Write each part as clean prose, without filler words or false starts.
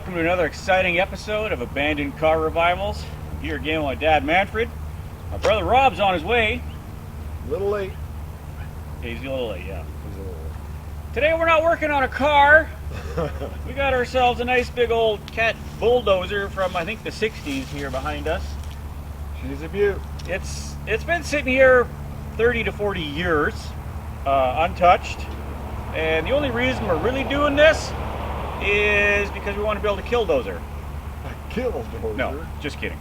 welcome to another exciting episode of Abandoned Car Revivals. Here again with my dad Manfred. My brother Rob's on his way. A little late. Yeah, he's a little late, yeah. He's a little late. Today we're not working on a car. We got ourselves a nice big old Cat Bull Dozer from I think the 60s here behind us. She's a beaut. It's been sitting here 30 to 40 years, untouched. And the only reason we're really doing this is because we want to build a Kill Dozer. A Kill Dozer? No, just kidding.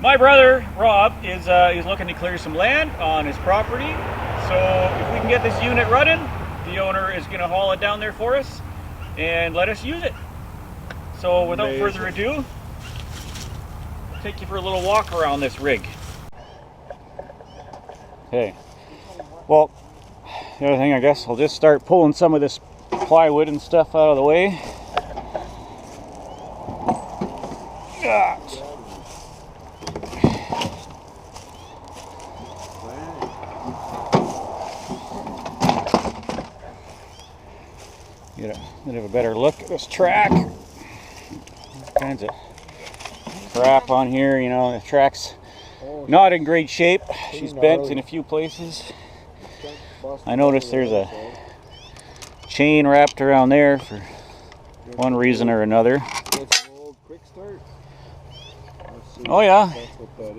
My brother Rob is looking to clear some land on his property. So if we can get this unit running, the owner is going to haul it down there for us and let us use it. So without further ado, I'll take you for a little walk around this rig. Okay. Well, the other thing, I guess I'll just start pulling some of this plywood and stuff out of the way. Get a bit of a better look at this track. All kinds of crap on here, you know, the track's not in great shape. She's bent in a few places. I noticed there's a chain wrapped around there for one reason or another. That's an old quick start. Oh yeah. That's what that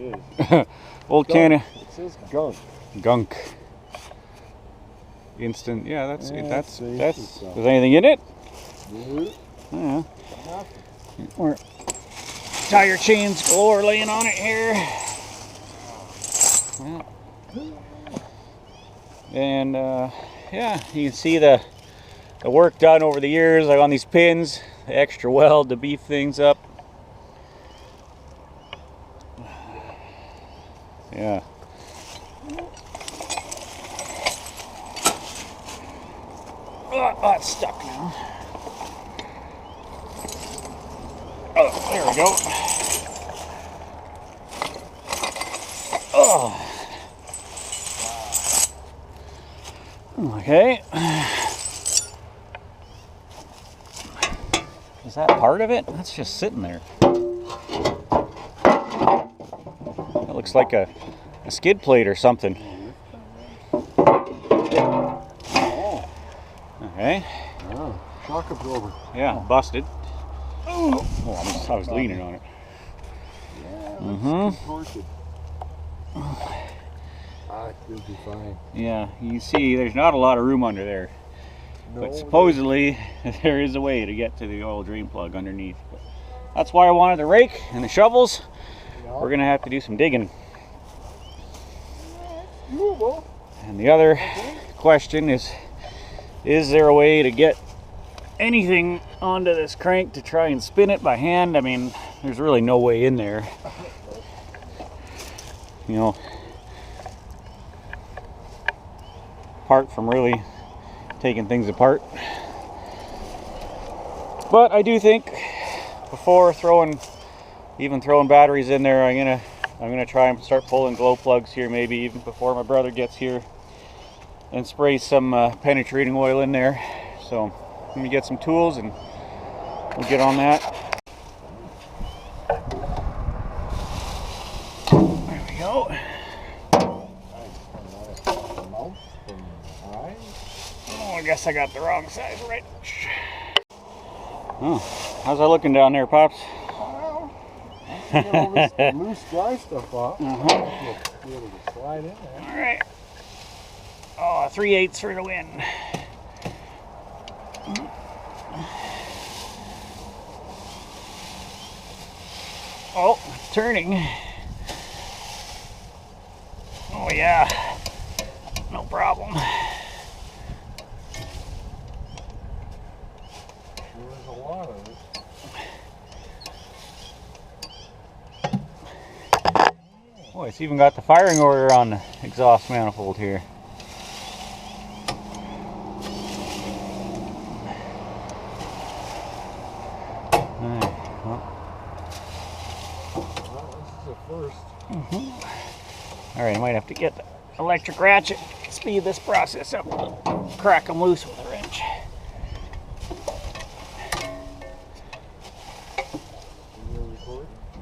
is. Old can of It says gunk. gunk. Instant. Yeah, that's that's. Is There's anything in it? Yeah. Yeah. Or tire chains galore laying on it here. Yeah. And yeah, you can see the work done over the years, like on these pins, the extra weld to beef things up. Yeah. Oh, it's stuck now. Oh, there we go. Oh. Okay. Is that part of it? That's just sitting there. That looks like a skid plate or something. Okay. Oh, shock absorber. Yeah, busted. Oh, I was leaning on it. Yeah, contorted. It will be fine. Yeah, you see there's not a lot of room under there. No, But supposedly there is a way to get to the oil drain plug underneath. But that's why I wanted the rake and the shovels. Yeah. We're gonna have to do some digging. Doable. And the other question is there a way to get anything onto this crank to try and spin it by hand? I mean, there's really no way in there. You know, apart from really taking things apart. But I do think before throwing batteries in there, I'm gonna try and start pulling glow plugs here, maybe even before my brother gets here, and spray some penetrating oil in there. So let me get some tools and we'll get on that. There we go. Oh, I guess I got the wrong size right. Oh, how's that looking down there, Pops? Well, get all this loose dry stuff off. Be able to slide in there. All right. Oh, 3/8 for the win. Oh, it's turning. Oh yeah, no problem. There's a lot of it. Oh, it's even got the firing order on the exhaust manifold here. Alright, I might have to get the electric ratchet to speed this process up. Crack them loose with a wrench.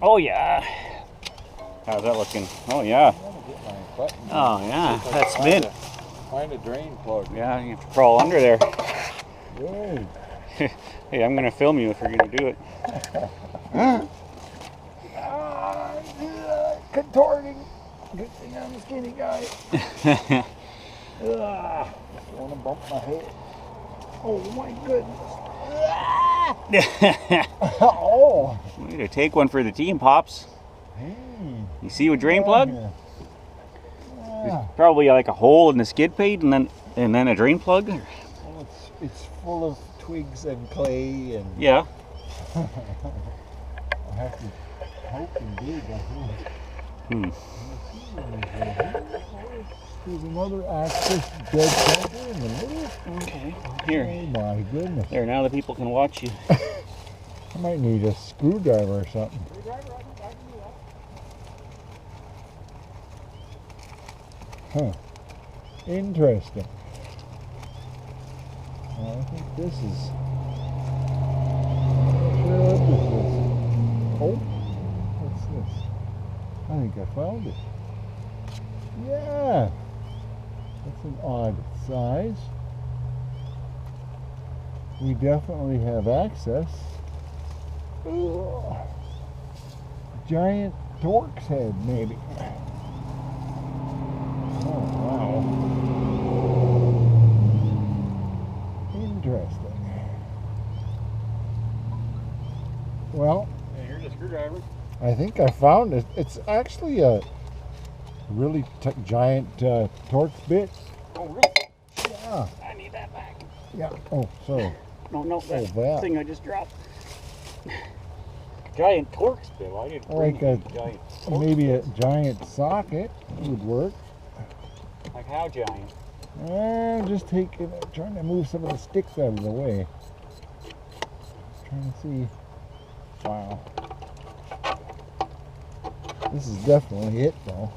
Oh yeah. How's that looking? Oh yeah. I'm gonna get my button. Oh yeah, that's mint. Find a drain plug. Yeah, you have to crawl under there. Good. Hey, I'm gonna film you if you're gonna do it. Contorting. Good thing I'm a skinny guy. Don't want to bump my head. Oh my goodness. Oh. We need to take one for the team, Pops. Hey. You see a drain plug? Yeah. There's probably like a hole in the skid plate and then a drain plug. Well, it's full of twigs and clay and Yeah. I have to poke and dig. There's another access dead center in the middle. Okay. Here. Oh my goodness. There, now the people can watch you. I might need a screwdriver or something. Huh. Interesting. Well, I think this is. I'm not sure what this is. Oh, what's this? I think I found it. Yeah. That's an odd size. We definitely have access. Ugh. Giant Torx head, maybe. Oh, wow. Interesting. Well, Hey, here's a screwdriver. I think I found it. It's actually a really giant Torx bit. Oh, really? Yeah. I need that back. Yeah. Oh, sorry. No, that that. thing I just dropped. Giant Torx bill. I didn't Like bring a giant Torx maybe a bills. giant socket would work. Like how giant? Just trying to move some of the sticks out of the way. Trying to see. Wow. This is definitely it, though.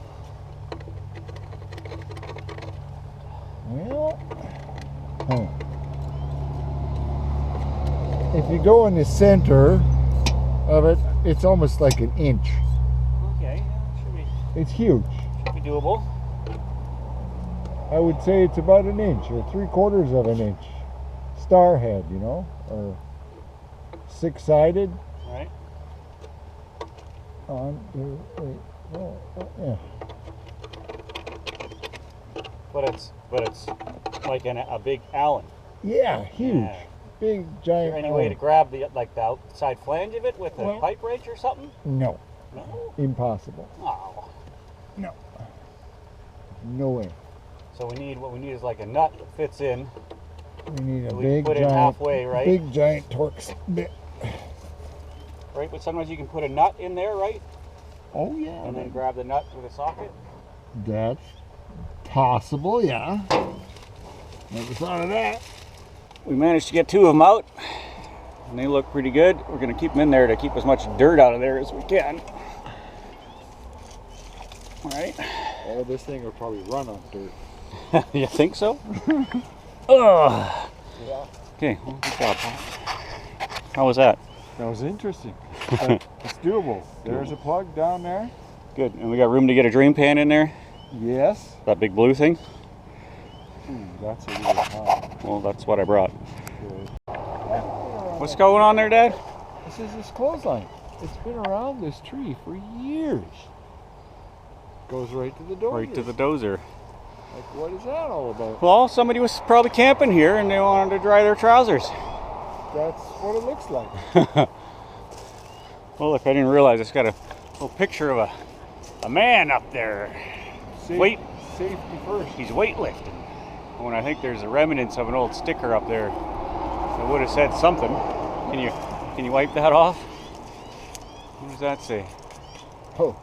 Well, if you go in the center of it, it's almost like an inch. Okay, yeah, should be It's huge. doable. I would say it's about an inch or 3/4 of an inch. Star head, you know, or six-sided. Right. On, yeah. But it's like a big Allen. Yeah, huge. Yeah. Big, Is giant. there any way to grab the outside flange of it with a Well- pipe wrench or something? No, No. impossible. Oh. No. No way. So what we need is like a nut that fits in. We need a We big, put it giant, halfway, right? big, giant Torx bit. Right, but sometimes you can put a nut in there, right? Oh yeah. And then grab the nut with a socket. That's possible, yeah. Never thought of that. We managed to get 2 of them out, and they look pretty good. We're going to keep them in there to keep as much dirt out of there as we can. All right. Oh, this thing will probably run on dirt. You think so? Ugh. Yeah. Okay, well, good job, Pop. How was that? That was interesting. It's doable. There's a plug down there. Good. And we got room to get a drain pan in there? Yes. That big blue thing? Ooh, that's a really hot. Well, that's what I brought. Good. What's going on there, Dad? This is this clothesline. It's been around this tree for years. Goes right to the door. Right to the dozer. Like, what is that all about? Well, somebody was probably camping here and they wanted to dry their trousers. That's what it looks like. Well, look, I didn't realize it's got a little picture of a man up there. Safety first. He's weightlifting. When I think there's a remnants of an old sticker up there that would have said something. Can you wipe that off? What does that say? Oh,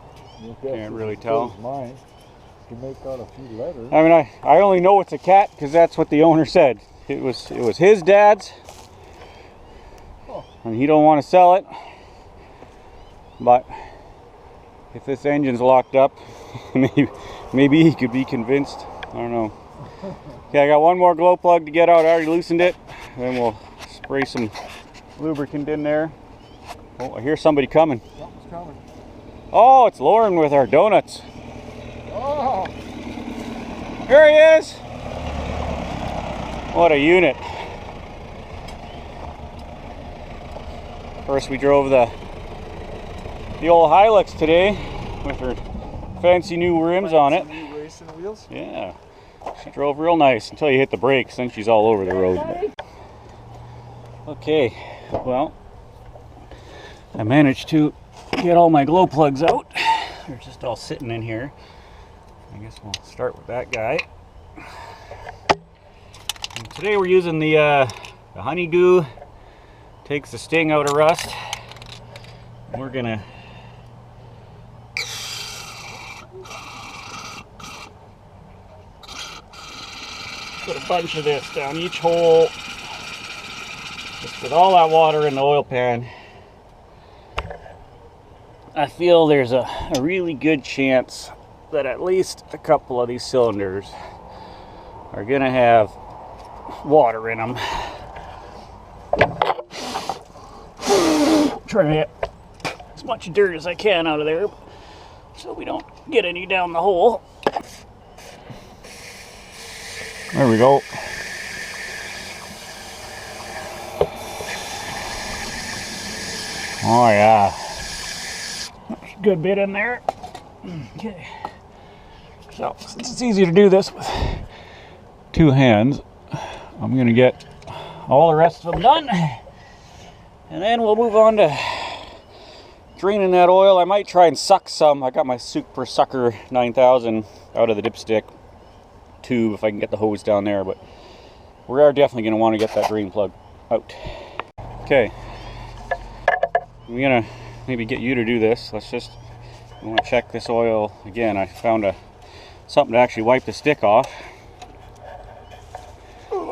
Can't really tell. Mine. You can make out a few letters. I mean, I only know it's a cat because that's what the owner said. It was his dad's, and he don't want to sell it. But if this engine's locked up, maybe he could be convinced. I don't know. Okay, I got one more glow plug to get out. I already loosened it. Then we'll spray some lubricant in there. Oh, I hear somebody coming. Something's coming. Oh, it's Lauren with our donuts. Oh. Here he is. What a unit. First we drove the old Hilux today with her fancy new rims on it. New racing wheels? Yeah. She drove real nice until you hit the brakes, then she's all over the road. Okay, well, I managed to get all my glow plugs out. They're just all sitting in here. I guess we'll start with that guy. And today we're using the honeydew. Takes the sting out of rust. We're gonna put a bunch of this down each hole. Just with all that water in the oil pan, I feel there's a really good chance that at least a couple of these cylinders are gonna have water in them. Try to get as much dirt as I can out of there so we don't get any down the hole. There we go. Oh yeah, there's a good bit in there. Okay, so since it's easy to do this with two hands, I'm gonna get all the rest of them done, and then we'll move on to draining that oil. I might try and suck some. I got my Super Sucker 9000 out of the dipstick tube if I can get the hose down there, but we are definitely going to want to get that drain plug out. Okay, I'm going to maybe get you to do this. I want to check this oil again. I found something to actually wipe the stick off.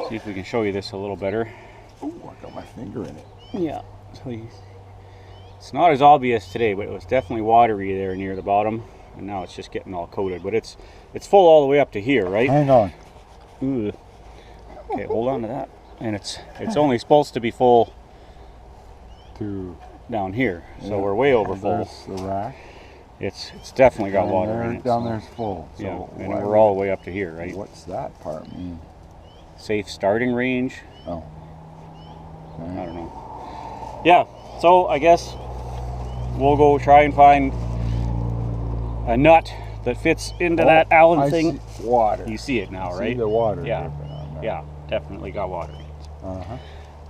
See if we can show you this a little better. Ooh, I got my finger in it. Yeah, so it's not as obvious today, but it was definitely watery there near the bottom, and now it's just getting all coated. But it's full all the way up to here, right? Hang on. Ooh. Okay, hold on to that. And it's only supposed to be full To down here, so yeah, we're way over full. There's the rack. It's definitely got And water there, in it. down so, there's full. So yeah, and why we're all the way up to here, right? What's that part mean? Safe starting range. Oh. I don't know. Yeah, so I guess we'll go try and find a nut that fits into that Allen thing. See water. You see it now, See right? the water Yeah. dripping on there. Yeah, definitely got water. Uh-huh.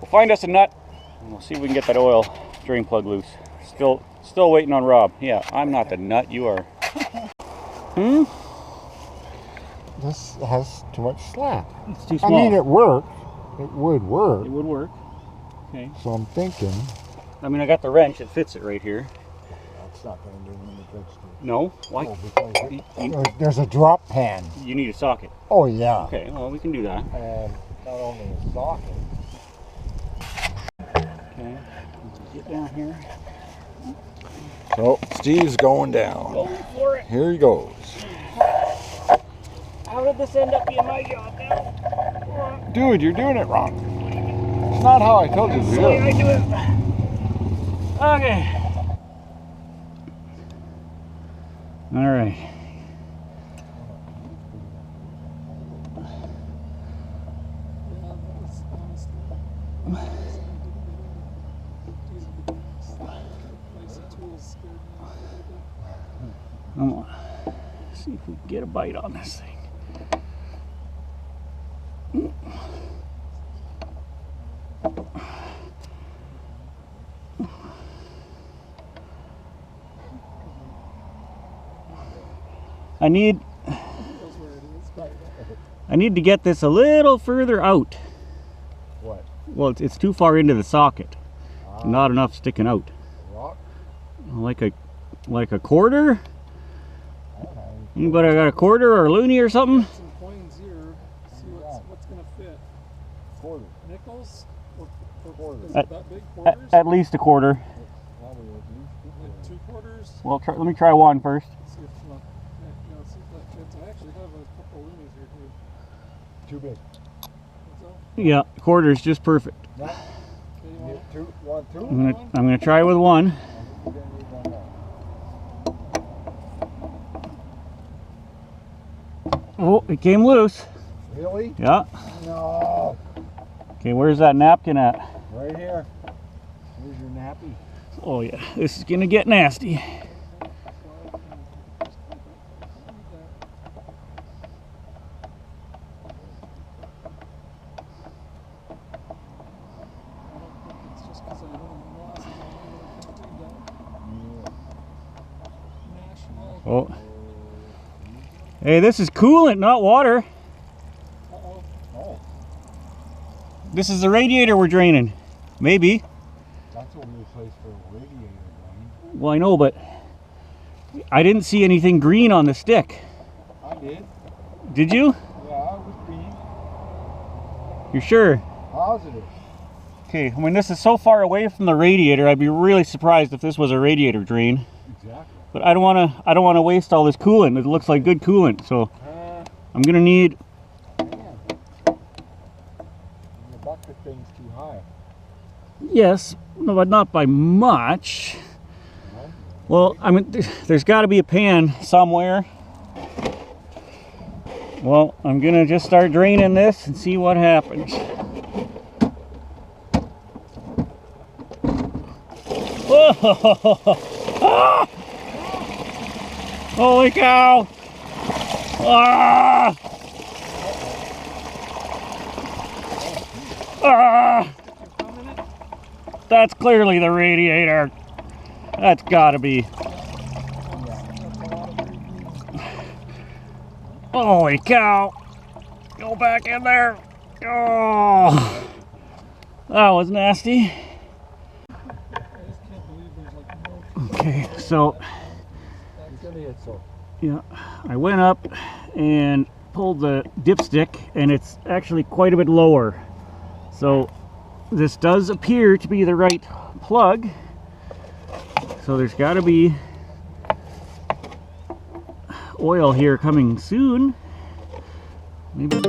We'll find us a nut, and we'll see if we can get that oil drain plug loose. Still waiting on Rob. Yeah, I'm not the nut, you are. This has too much slack. It's too I small. mean, it works. It would work. It would work. Okay. So I'm thinking. I mean, I got the wrench. It fits it right here. That's not going to do when the fix it. No? Why? Oh, because You, there's a drop pan. you need a socket. Oh, yeah. Okay, well, we can do that. And not only a socket. Okay. Get down here. So, Steve's going down. Go for it. Here he goes. How did this end up being my job now? Dude, you're doing it wrong. It's not how I told you to do I it. do it. Okay. All right. Come on. See if we can get a bite on this thing. I need to get this a little further out. What? Well, it's too far into the socket. Not enough sticking out. Rock? Like a quarter? Anybody got a quarter or a loonie or something? Some coins here. See what's going to fit. Quarter. Nickels? Or is At- it that big? Quarters? At least a quarter. Probably at least Like 2 quarters? Well, let me try one first. See if it's not. Yeah, see if that fits. I actually have a couple loonies here too. too big. What's that? Yeah, quarter is just perfect. No. Okay, you want Two, want two? I'm gonna try with one. You're gonna need one more. Oh, it came loose. Really? Yeah. No. Okay, where's that napkin at? Right here. Here's your nappy. Oh yeah, this is gonna get nasty. It's just 'cause I don't have my glasses on, I can't read that. National. Oh. Hey, this is coolant, not water. Uh-oh. Oh, This is the radiator we're draining. Maybe. that's what we replaced for a radiator drain. Well, I know, but I didn't see anything green on the stick. I did. Did you? Yeah, it was green. You're sure? Positive. Okay, when this is so far away from the radiator, I'd be really surprised if this was a radiator drain. Exactly. But I don't want to waste all this coolant. It looks like good coolant, so I'm gonna need. Man. The bucket thing's too high. Yes, no, but not by much. No? Well, I mean, there's got to be a pan somewhere. Well, I'm gonna just start draining this and see what happens. Whoa! Ah! Holy cow! Ah! Ah! That's clearly the radiator. That's gotta be. Holy cow! Go back in there. Oh, that was nasty. I just can't believe there's like no. Okay, so It's gonna hit so. yeah, I went up and pulled the dipstick, and it's actually quite a bit lower. So this does appear to be the right plug. So there's got to be oil here coming soon. Maybe.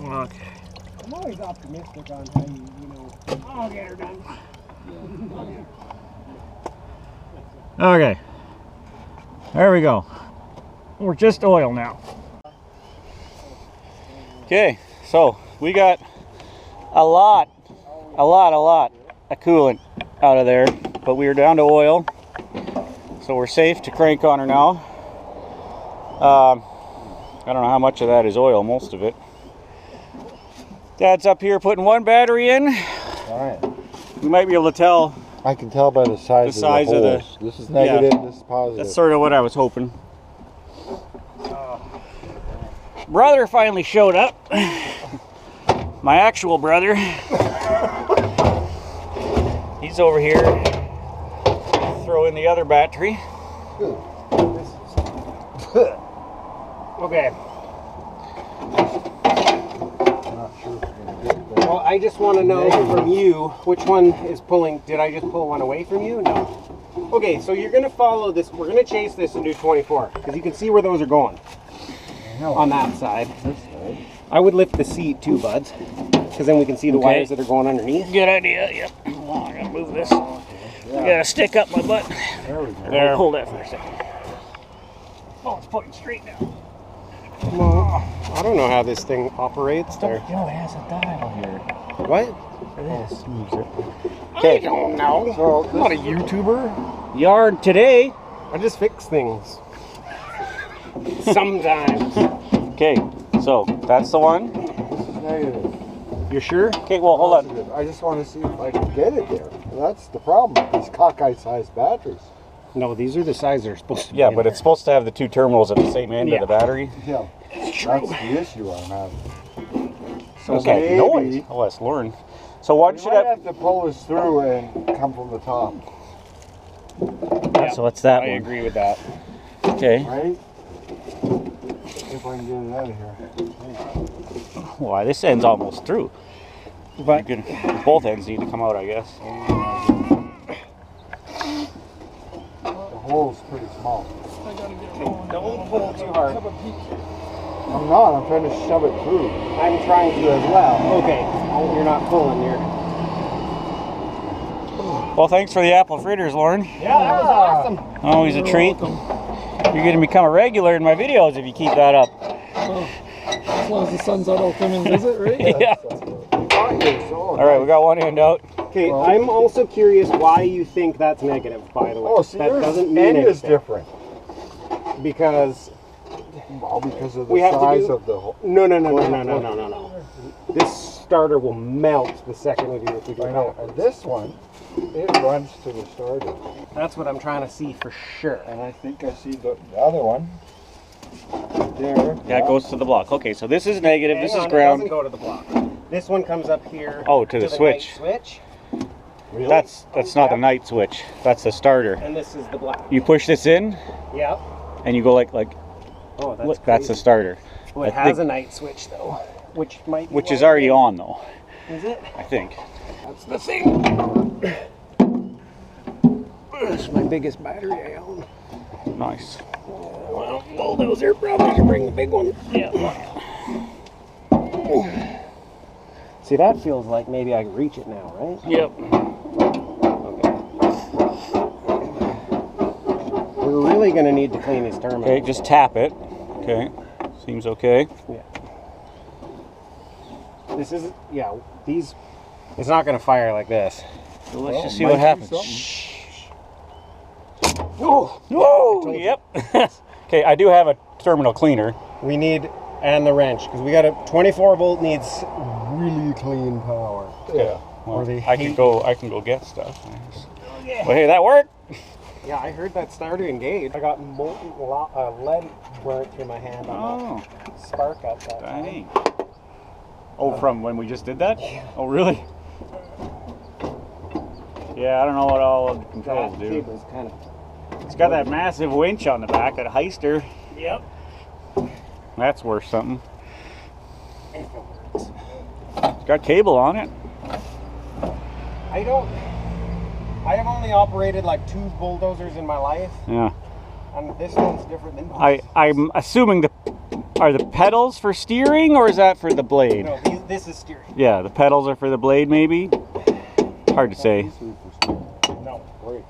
I'm always optimistic on how you know, I'll get her done. Okay, there we go. We're just oil now. Okay, so we got a lot of coolant out of there, but we are down to oil, so we're safe to crank on her now. I don't know how much of that is oil, most of it. Dad's up here putting one battery in. All right. We might be able to tell. I can tell by the size, size of of the the- holes. This is negative, yeah. this is positive. That's sort of what I was hoping. Brother finally showed up. My actual brother. He's over here. Throw in the other battery. Okay. Not sure if we're gonna get it, but Well, I just want to know from you which one is pulling. Did I just pull one away from you? No. Okay, so you're going to follow this. We're going to chase this and do 24 because you can see where those are going on that side. this side. I would lift the seat too, buds, because then we can see the Okay. wires that are going underneath. Good idea, yep. Hold on, I gotta move this. I gotta stick up my butt. There we go. There. Hold that for a second. Oh, it's pointing straight now. Well, I don't know how this thing operates there. You know, it has a dial here. What? This moves it. I don't know. So I'm not a YouTuber. Yard today. I just fix things. Sometimes. Okay, so that's the one. negative. You sure? Okay, well, hold on. Positive. I just want to see if I can get it there. That's the problem with these cockeye-sized batteries. No, these are the size they're supposed to be. Yeah, in but there. it's supposed to have the two terminals at the same end Yeah. of the battery. Yeah, that's the issue I'm having. So Okay, maybe noise. Oh, that's Lauren. So what we should might I? have to pull this through and come from the top, Yeah, So it's that I one. agree with that. Okay. right? If I can get it out of here. Why, this end's almost through. But You can, both ends need to come out, I guess. The hole's pretty small. I gotta get rolling. don't pull too hard. Have a peek. I'm not. I'm trying to shove it through. I'm trying to as well. Okay, you're not pulling here. Well, thanks for the apple fritters, Lauren. Yeah, that was awesome. Always a You're treat. welcome. You're going to become a regular in my videos if you keep that up. Well, as long as the sun's out, I'll come and visit, right? Yeah. All All right, we got one end out. Okay, Well- I'm also curious why you think that's negative, by the way. Oh, see, that yours doesn't mean end is anything. different. Because Well, because of the We have to size do- of the hole. no. This starter will melt the second we do it. I know. And this one, it runs to the starter. That's what I'm trying to see for sure. And I think I see the other one. There. Yeah, it goes to the block. Okay, so this is negative, this Hang is on, it ground. doesn't go to the block. This one comes up here. Oh, to the night switch. switch. Really? That's not the night switch. That's the starter. And this is the black. You push this in Yep. and you go like Oh, that's look, that's the crazy. starter. Well, it I has think- a night switch though, which might be Which why is already it on though, is it? I think. That's the thing. That's my biggest battery I own. Nice. Well, Bull Dozer probably should bring the big one. Yeah. See, that feels like maybe I can reach it now, right? Yep. Okay. We're really gonna need to clean these terminals. Okay, just tap it. Okay. Seems okay. Yeah. This is, yeah, these, it's not gonna fire like this. So let's Well, just see might what do happens. something. Shh. Oh, Whoa! Yep. Okay, I do have a terminal cleaner. we need, and the wrench, because we got a 24 volt needs really clean power. Yeah. Well, Or they I can hate- go get stuff. Well, hey, that worked. Yeah, I heard that starter engaged. I got molten lead burnt through my hand on Oh, that spark up that time. dang. Oh, from when we just did that? Oh, really? Yeah, I don't know what all of the controls That do. cable's kind of. It's got that massive winch on the back, that heister. Yep. That's worth something. If it works. It's got cable on it. I have only operated like 2 bulldozers in my life, Yeah. and this one's different than most. I'm assuming are the pedals for steering or is that for the blade? No, this is steering. Yeah, the pedals are for the blade maybe. Hard to say. These are for steering. No, Brakes.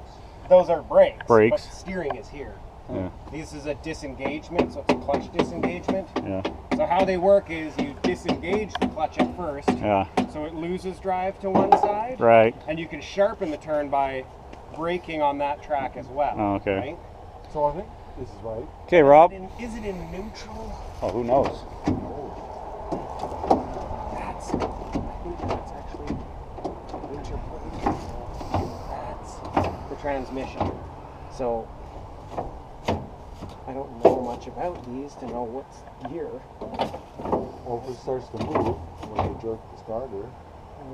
those are brakes. Brakes. But steering is here. Yeah. This is a disengagement, so it's a clutch disengagement. Yeah. So how they work is you disengage the clutch at first, Yeah. so it loses drive to one side, Right. and you can sharpen the turn by braking on that track as well. Oh, okay. Right? So I think this is right. Okay, Rob. Is it in neutral? Oh, who knows? I think that's actually interplate. That's the transmission. So I don't know much about these to know what's gear. Well, if it starts to move when you jerk the starter.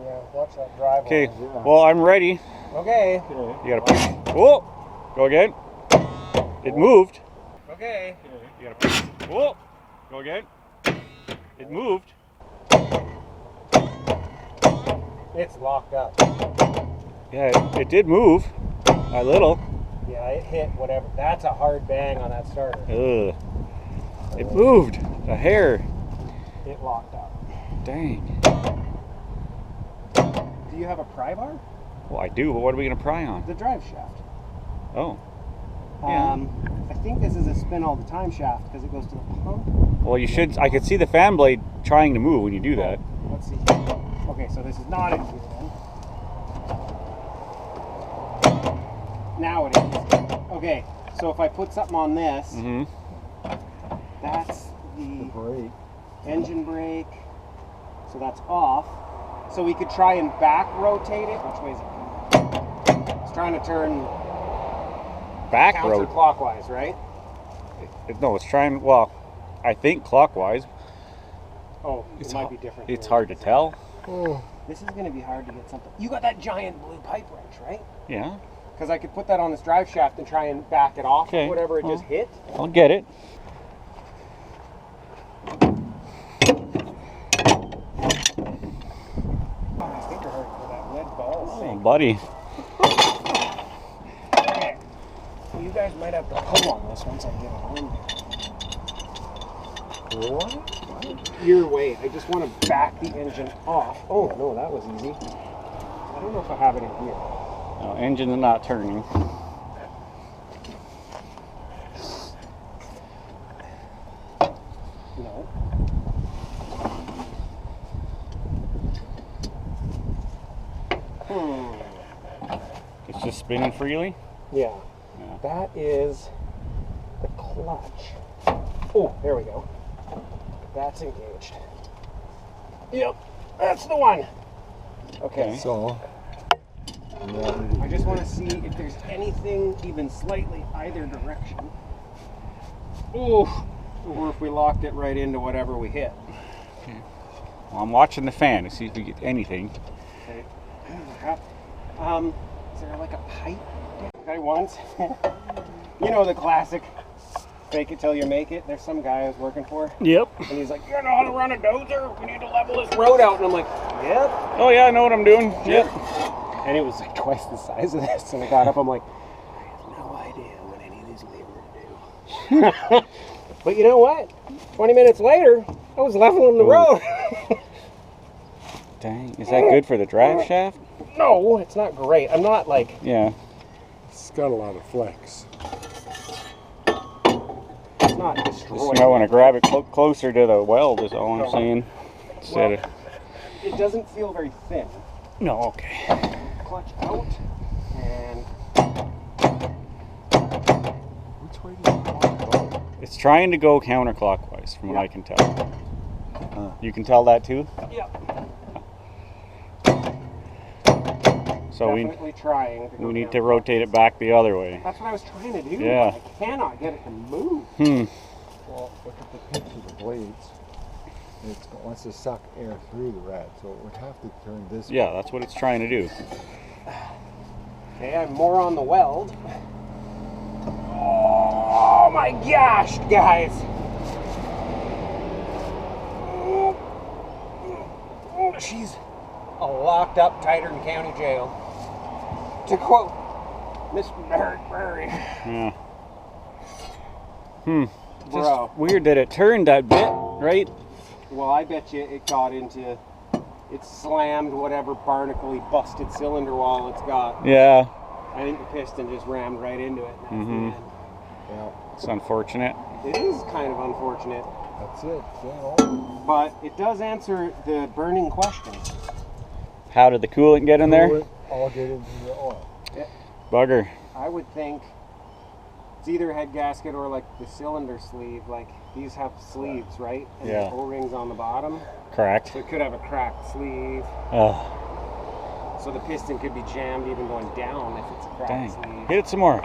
Yeah, watch that drive. Okay. Yeah. Well, I'm ready. Okay. You gotta push. Whoa! Go again. It moved. Okay. You gotta push. Whoa! Go again. It moved. It's locked up. Yeah, it did move. A little. Yeah, it hit whatever. That's a hard bang on that starter. Ugh. It moved. A hair. It locked up. Dang. Do you have a pry bar? Well, I do, but what are we gonna pry on? The drive shaft. Oh. Yeah. I think this is a spin all the time shaft because it goes to the pump. Well, you should. I could see the fan blade trying to move when you do that. Let's see. Okay, so this is not in here then. Now it is. Okay, so if I put something on this, Mm-hmm. that's the Brake. engine brake. So that's off. So we could try and back rotate it. Which way is it coming? It's trying to turn Back road. counterclockwise, right? No, it's trying. Well, I think clockwise. Oh, it might be different. It's here. hard to tell. Oh, This is going to be hard to get something. You got that giant blue pipe wrench, right? Yeah, Because I could put that on this drive shaft and try and back it off, Okay, whatever it well. just hit. I'll get it. Oh, my finger hurt for that lead ball Oh, thing. buddy. Okay. Well, you guys might have to pull on this once I get it on there. what? Your way. I just want to back the engine off. Oh, no, that was easy. I don't know if I have it in here. No, engine is not turning. No. It's just spinning freely. Yeah. Yeah. That is the clutch. Oh, there we go. That's engaged. Yep, that's the one. Okay. So, I just want to see if there's anything even slightly either direction. Ooh, or if we locked it right into whatever we hit. Well, I'm watching the fan to see if we get anything. Okay. Is there like a pipe? Guy once, you know the classic, fake it till you make it. There's some guy I was working for, Yep. and he's like, "You know how to run a dozer? We need to level this road out." And I'm like, "Yep." Oh yeah, I know what I'm doing. Yep. And it was like twice the size of this. And I got up, I'm like, I have no idea what any of these labor to do. But you know what? 20 minutes later, I was leveling the road. Dang, is that good for the drive shaft? No, it's not great. I'm not like, Yeah. it's got a lot of flex. it's not Just destroyed. might want to grab it closer to the weld is all I'm No. saying. Instead of... It doesn't feel very thin. No, okay. Clutch out, and Which way do you want to go? It's trying to go counterclockwise from what I can tell. You can tell that too? yeah, So definitely trying. we need to rotate it back the other way. That's what I was trying to do. Yeah. But I cannot get it to move. Well, look at the pitch of the blades. It wants to suck air through the rad, so it would have to turn this way. Yeah, that's what it's trying to do. Okay, I'm more on the weld. Oh my gosh, guys! Oh, she's locked up tighter than county jail. To quote Miss Berry. Yeah. Just Bro. weird that it turned that bit, right? Well, I bet you it got into, it slammed whatever barnacle busted cylinder wall it's got. Yeah. I think the piston just rammed right into it. And that's the end. Yeah, It's unfortunate. It is kind of unfortunate, that's it. So, but it does answer the burning question. How did the coolant get in there? all get into the oil. Bugger. I would think it's either a head gasket or like the cylinder sleeve. Like these have sleeves, right? And Yeah. the O-rings on the bottom. Correct. So it could have a cracked sleeve. Oh, So the piston could be jammed even going down if it's a cracked dang. sleeve. Hit it some more.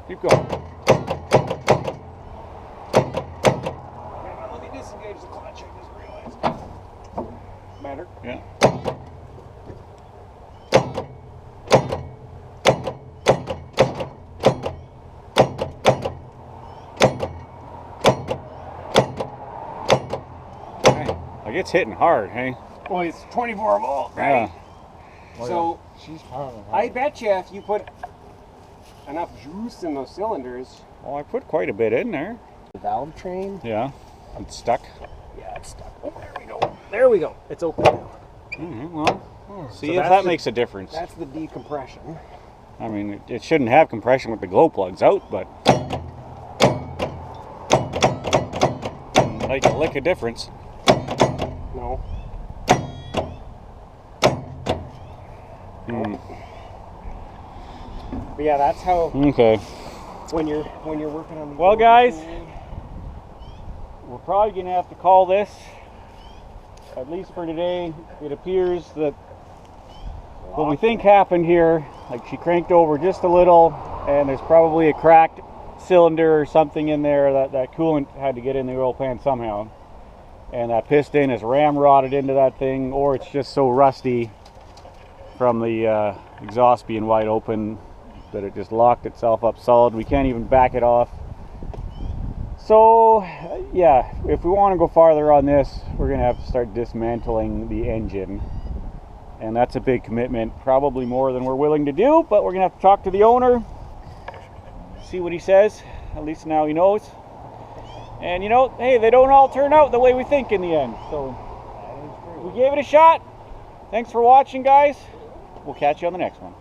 Keep going. Let me disengage the clutch, I just realized. Better. Yeah. Dang. Like it's hitting hard, hey? Well, it's 24 volt, right? Yeah. Oh, So yeah. She's pounding I hard. bet you if you put enough juice in those cylinders, Well, I put quite a bit in there. the valve train. Yeah. It's stuck. Yeah, it's stuck. Oh, there we go. There we go. It's open now. Well, see So if that's that the- makes a difference. That's the decompression. I mean, it shouldn't have compression with the glow plugs out, but like a lick of difference. No. But yeah, that's how. Okay. When you're working on. Well, guys, we're probably gonna have to call this, at least for today. It appears that what we think happened here, like she cranked over just a little, and there's probably a cracked cylinder or something in there that coolant had to get in the oil pan somehow, and that piston is ramrodded into that thing, or it's just so rusty from the exhaust being wide open that it just locked itself up solid. We can't even back it off. So yeah, if we want to go farther on this, we're gonna have to start dismantling the engine, and that's a big commitment, probably more than we're willing to do, but we're gonna have to talk to the owner, see what he says. At least now he knows. And you know, hey, they don't all turn out the way we think in the end, so we gave it a shot. Thanks for watching, guys. We'll catch you on the next one.